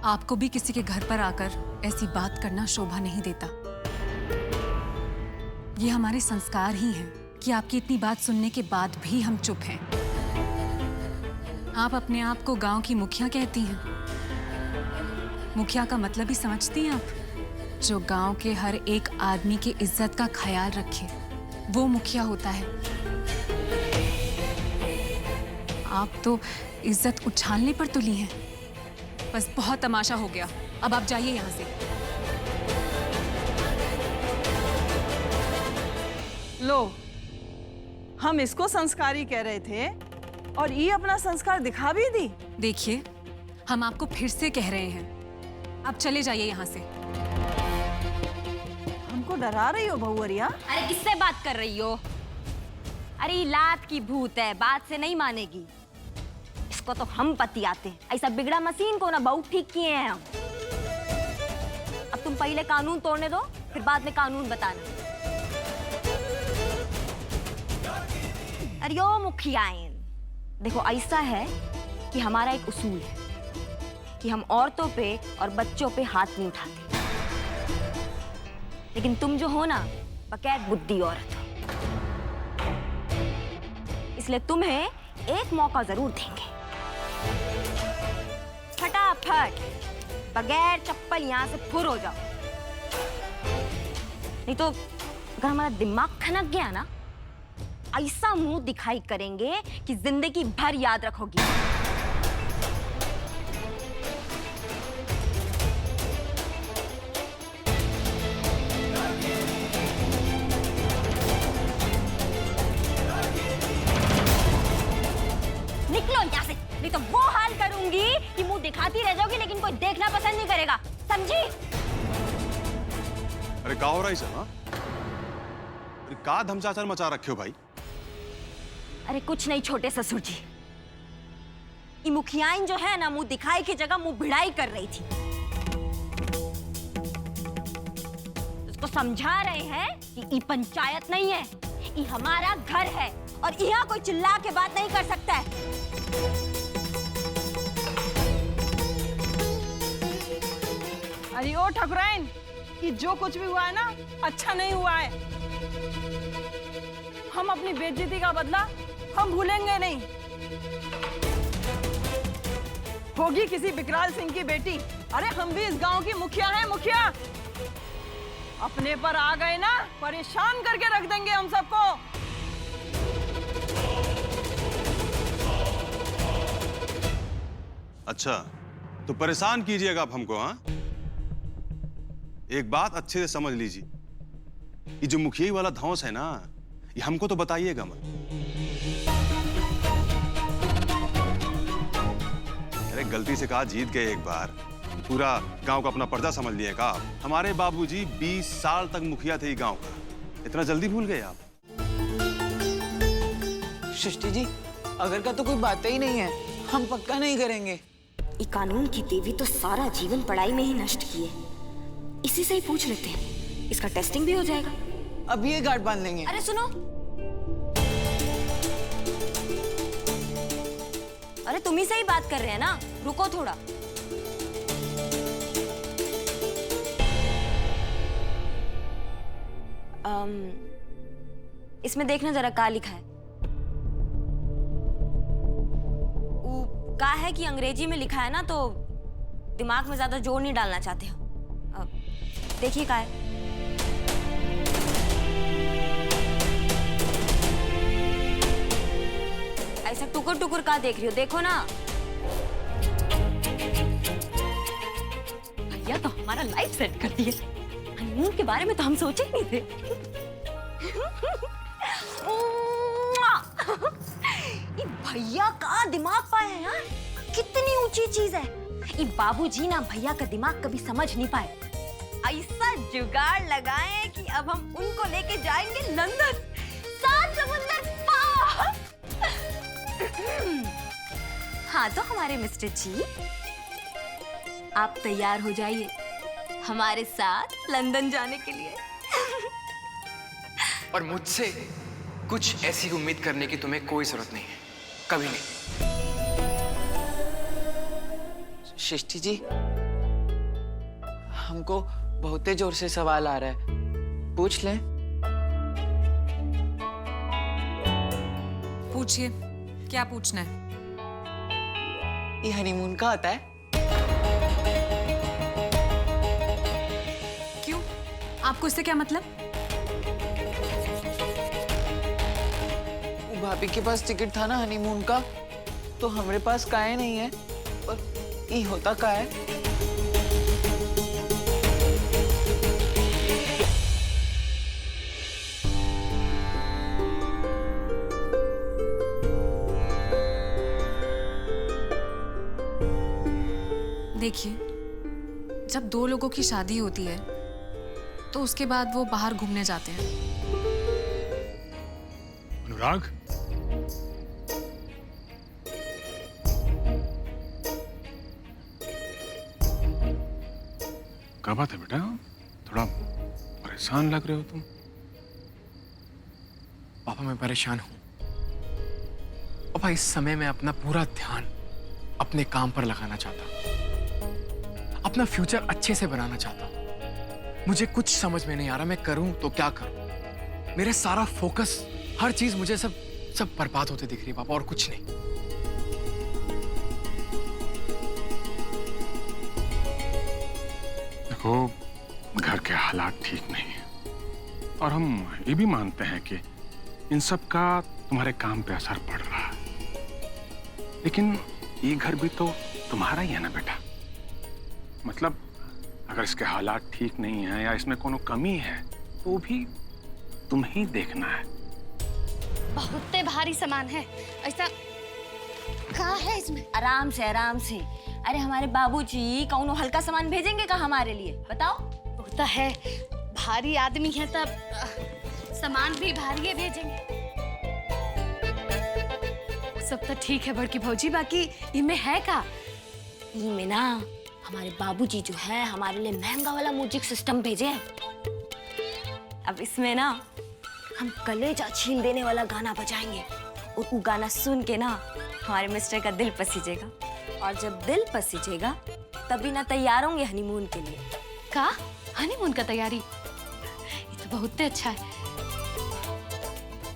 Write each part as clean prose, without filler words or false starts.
आपको भी किसी के घर पर आकर ऐसी बात करना शोभा नहीं देता। ये हमारे संस्कार ही हैं कि आपकी इतनी बात सुनने के बाद भी हम चुप हैं। आप अपने आप को गांव की मुखिया कहती हैं। मुखिया का मतलब ही समझती हैं आप? जो गांव के हर एक आदमी की इज्जत का ख्याल रखे, वो मुखिया होता है। आप तो इज्जत उछालने पर तुली हैं। बस बहुत तमाशा हो गया, अब आप जाइए यहाँ से। लो, हम इसको संस्कारी कह रहे थे और ये अपना संस्कार दिखा भी दी। देखिए, हम आपको फिर से कह रहे हैं, आप चले जाइए यहाँ से। हमको डरा रही हो बहुवरिया? अरे किससे बात कर रही हो? अरे लात की भूत है, बात से नहीं मानेगी। इसको तो हम पतियाते हैं। ऐसा बिगड़ा मशीन को ना बहुत ठीक किए हैं हम। अब तुम पहले कानून तोड़ने दो, फिर बाद में कानून बताना। अरे ओ मुखियाइन, देखो ऐसा है कि हमारा एक उसूल है कि हम औरतों पे और बच्चों पे हाथ नहीं उठाते। लेकिन तुम जो हो ना, बकैर बुद्धि औरत हो। इसलिए तुम्हें एक मौका जरूर देंगे। फटाफट बगैर चप्पल यहां से फुर हो जाओ, नहीं तो अगर हमारा दिमाग खनक गया ना, ऐसा मुंह दिखाई करेंगे कि जिंदगी भर याद रखोगी। निकलो यहाँ से, नहीं तो वो हाल करूंगी कि मुंह दिखाती रह जाओगी लेकिन कोई देखना पसंद नहीं करेगा, समझी? अरे का हो रहा है सर? हाँ, अरे का धमचाचर मचा रखे हो भाई? अरे कुछ नहीं छोटे ससुर जी, ये मुखियाइन जो है ना, मुंह दिखाई की जगह मुंह भिड़ाई कर रही थी। उसको समझा रहे हैं कि ये पंचायत नहीं है, ये हमारा घर है और यहाँ कोई चिल्ला के बात नहीं कर सकता है। अरे ओ ठकुराइन, ये जो कुछ भी हुआ है ना, अच्छा नहीं हुआ है। हम अपनी बेइज्जती का बदला हम भूलेंगे नहीं। होगी किसी विकराल सिंह की बेटी। अरे हम भी इस गांव की मुखिया हैं, मुखिया। अपने पर आ गए ना, परेशान करके रख देंगे हम सबको। अच्छा, तो परेशान कीजिएगा आप हमको? हाँ, एक बात अच्छे से समझ लीजिए, ये जो मुखिया वाला धौंस है ना, ये हमको तो बताइएगा मत। अरे गलती से कहा जीत गए एक बार, पूरा गांव का अपना पर्दा समझ लिए का? हमारे बाबूजी 20 साल तक मुखिया थे गांव का, इतना जल्दी भूल गए आप? सृष्टि जी, अगर का तो कोई बात ही नहीं है, हम पक्का नहीं करेंगे। ये कानून की देवी तो सारा जीवन पढ़ाई में ही नष्ट किए। इसी से ही पूछ लेते हैं, इसका टेस्टिंग भी हो जाएगा। अब ये गार्ड बांध लेंगे। अरे सुनो, अरे तुम ही से ही बात कर रहे हैं ना, रुको थोड़ा। इसमें देखना जरा क्या लिखा है। क्या है कि अंग्रेजी में लिखा है ना, तो दिमाग में ज्यादा जोर नहीं डालना चाहते हो। देखिए क्या है। ऐसा टुकुर टुकुर का देख रही हो, देखो ना। भैया तो हमारा लाइफ सेट कर दिया। हनीमून के बारे में तो हम सोचे ही नहीं थे। ये भैया का दिमाग पाया है यार, कितनी ऊंची चीज है। ये बाबूजी ना भैया का दिमाग कभी समझ नहीं पाए। ऐसा जुगाड़ लगाए कि अब हम उनको लेके जाएंगे लंदन, 7 समुंदर पार। हाँ तो हमारे मिस्टर जी, आप तैयार हो जाइए हमारे साथ लंदन जाने के लिए। और मुझसे कुछ ऐसी उम्मीद करने की तुम्हें कोई जरूरत नहीं है, कभी नहीं। सृष्टि जी, हमको बहुत जोर से सवाल आ रहा है, पूछ लें? पूछिए, क्या पूछना है? ये हनीमून का आता है? क्यों? आपको इससे क्या मतलब? भाभी के पास टिकट था ना हनीमून का, तो हमारे पास काहे नहीं है? और ये होता का है? देखिए, जब दो लोगों की शादी होती है तो उसके बाद वो बाहर घूमने जाते हैं। अनुराग, क्या बात है बेटा? थोड़ा परेशान लग रहे हो तुम। पापा मैं परेशान हूं। पापा इस समय मैं अपना पूरा ध्यान अपने काम पर लगाना चाहता, अपना फ्यूचर अच्छे से बनाना चाहता। मुझे कुछ समझ में नहीं आ रहा मैं करूं तो क्या करूं। मेरे सारा फोकस, हर चीज मुझे सब बर्बाद होते दिख रही है पापा, और कुछ नहीं। देखो, घर के हालात ठीक नहीं है और हम ये भी मानते हैं कि इन सब का तुम्हारे काम पे असर पड़ रहा है, लेकिन ये घर भी तो तुम्हारा ही है ना बेटा। मतलब अगर इसके हालात ठीक नहीं है या इसमें कोनो कमी है तो भी तुम्हें ही देखना है। बहुत भारी सामान है, ऐसा कहाँ है इसमें? आराम से आराम से। अरे हमारे बाबूजी कौनो हल्का सामान भेजेंगे का हमारे लिए? बताओ। वो तो है, भारी आदमी है तब सामान भी भारी ही भेजेंगे। सब तो ठीक है बड़की भौजी, बाकी इनमें है का? इनमें ना हमारे बाबूजी जो है हमारे लिए महंगा वाला म्यूजिक सिस्टम भेजे हैं। अब इसमें ना हम कलेजा छीन देने वाला गाना बजाएंगे और वो गाना सुन के ना हमारे मिस्टर का दिल पसीजेगा, और जब दिल पसीजेगा तभी ना तैयार होंगे हनीमून के लिए। का हनीमून का तैयारी? ये तो बहुत अच्छा है।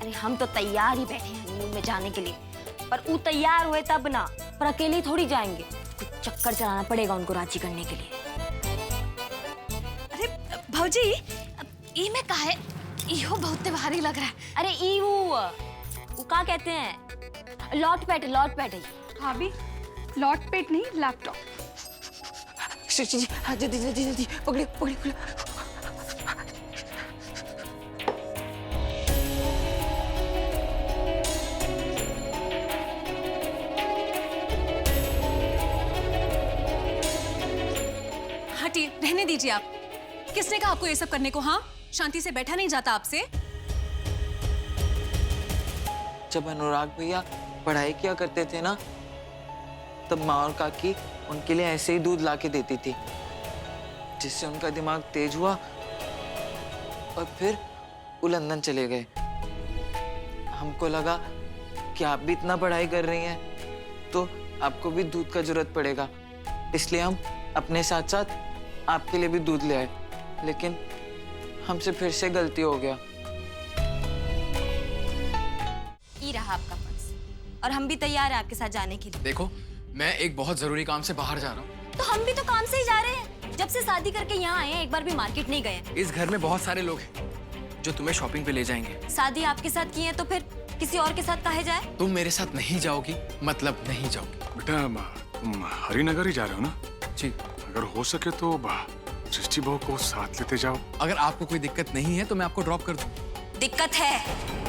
अरे हम तो तैयार ही बैठे हैं हनीमून में जाने के लिए, पर वो तैयार हुए तब ना, पर अकेले थोड़ी जाएंगे। कुछ चक्कर चलाना पड़ेगा उनको राजी करने के लिए। अरे भौजी, ये में का है? इहो बहुत भारी लग रहा है। अरे ई वो का कहते हैं? लॉट पैड है। भाभी, लॉट पेट नहीं, लैपटॉप। जी, हाँ, जल्दी पकड़े। हटिए, रहने दीजिए आप। किसने कहा आपको ये सब करने को? हाँ, शांति से बैठा नहीं जाता आपसे। जब अनुराग भैया पढ़ाई किया करते थे ना, तब माँ और काकी उनके लिए ऐसे ही दूध लाके देती थी, जिससे उनका दिमाग तेज हुआ और फिर वो लंदन चले गए। हमको लगा कि आप भी इतना पढ़ाई कर रही हैं तो आपको भी दूध का जरूरत पड़ेगा, इसलिए हम अपने साथ साथ आपके लिए भी दूध ले आए। लेकिन हमसे फिर से गलती हो गया। ये रहा आपका पर्स, और हम भी तैयार हैं आपके साथ जाने के लिए। देखो, मैं एक बहुत जरूरी काम से बाहर जा रहा हूँ। तो हम भी तो काम से ही जा रहे हैं। जब से शादी करके यहाँ आए हैं, एक बार भी मार्केट नहीं गए। इस घर में बहुत सारे लोग हैं जो तुम्हें शॉपिंग पे ले जाएंगे। शादी आपके साथ की है तो फिर किसी और के साथ काहे जाए? तुम मेरे साथ नहीं जाओगी, मतलब नहीं जाओगी। बेटा, तुम हरिनगर ही जा रहे हो ना? जी। अगर हो सके तो सृष्टि बहू को साथ लेते जाओ। अगर आपको कोई दिक्कत नहीं है तो मैं आपको ड्रॉप कर दूं। दिक्कत है।